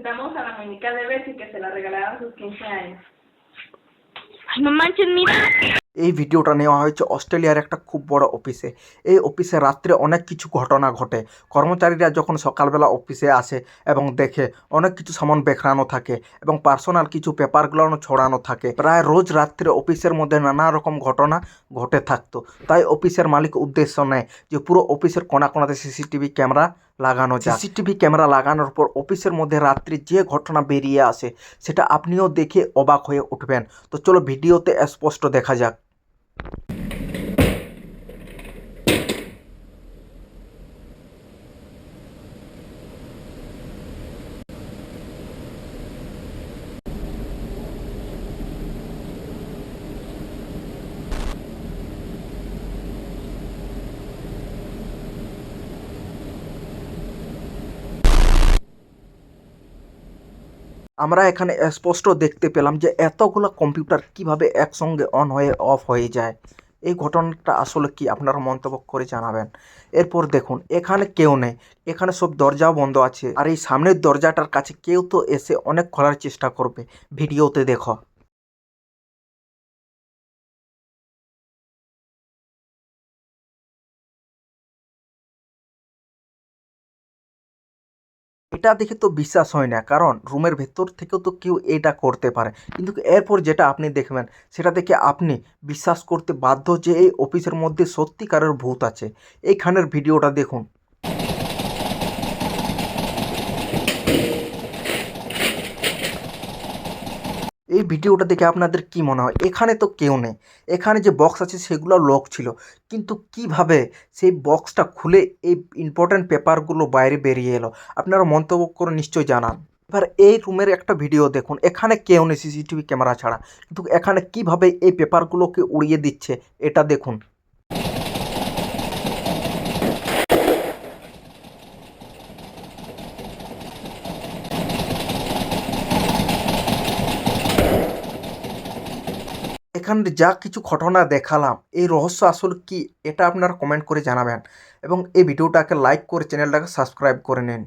Damos a la muñeca de Bessie que se la regalaron a sus 15 años. Ay, no manches, mira. এই ভিডিওটা নেওয়া হয়েছে অস্ট্রেলিয়ার একটা খুব বড় অফিসে। এই অফিসে রাত্রে অনেক কিছু ঘটনা ঘটে। কর্মচারীরা যখন সকালবেলা অফিসে আসে এবং দেখে অনেক কিছু সামান বেখরানো থাকে এবং পার্সোনাল কিছু পেপারগুলো ছড়ানো থাকে। প্রায় রোজ রাত্রে অফিসের মধ্যে নানা রকম ঘটনা ঘটে থাকতো। তাই অফিসের মালিক উদ্দেশ্য নেয় যে পুরো অফিসের কোণা কোণাতে সিসিটিভি ক্যামেরা লাগানো যায়। সিসিটিভি ক্যামেরা লাগানোর পর অফিসের মধ্যে রাত্রি যে ঘটনা বেরিয়ে আসে সেটা আপনিও দেখে অবাক হয়ে উঠবেন। তো চলো ভিডিওতে স্পষ্ট দেখা যাক। আমরা এখানে স্পষ্ট দেখতে পেলাম যে এতগুলো কম্পিউটার কিভাবে একসঙ্গে অন হয়ে অফ হয়ে যায়। এই ঘটনাটা আসলে কি আপনারা মন্তব্য করে জানাবেন। এরপর দেখুন এখানে কেউ নেই, এখানে সব দরজাও বন্ধ আছে। আর এই সামনের দরজাটার কাছে কেউ তো এসে অনেক খোলার চেষ্টা করবে। ভিডিওতে দেখো। এটা দেখে তো বিশ্বাস হয় না, কারণ রুমের ভেতর থেকেও তো কেউ এটা করতে পারে। কিন্তু এরপর যেটা আপনি দেখবেন সেটা দেখে আপনি বিশ্বাস করতে বাধ্য যে এই অফিসের মধ্যে সত্যিকারের ভূত আছে। এইখানের ভিডিওটা দেখুন। এই ভিডিওটা দেখে আপনাদের কি মনে হয়? এখানে তো কেউ নেই, এখানে যে বক্স আছে সেগুলো লক ছিল, কিন্তু কিভাবে সেই বক্সটা খুলে এই ইম্পর্ট্যান্ট পেপারগুলো বাইরে বেরিয়ে এলো? আপনারা মন্তব্য করে নিশ্চয়ই জানান। এবার এই রুমের একটা ভিডিও দেখুন, এখানে কেউ নেই সিসিটিভি ক্যামেরা ছাড়া, কিন্তু এখানে কিভাবে এই পেপারগুলোকে উড়িয়ে দিচ্ছে এটা দেখুন। এখানে যা কিছু ঘটনা দেখালাম এই রহস্য আসলে কি এটা আপনারা কমেন্ট করে জানাবেন এবং এই ভিডিওটাকে লাইক করে চ্যানেলটাকে সাবস্ক্রাইব করে নিন।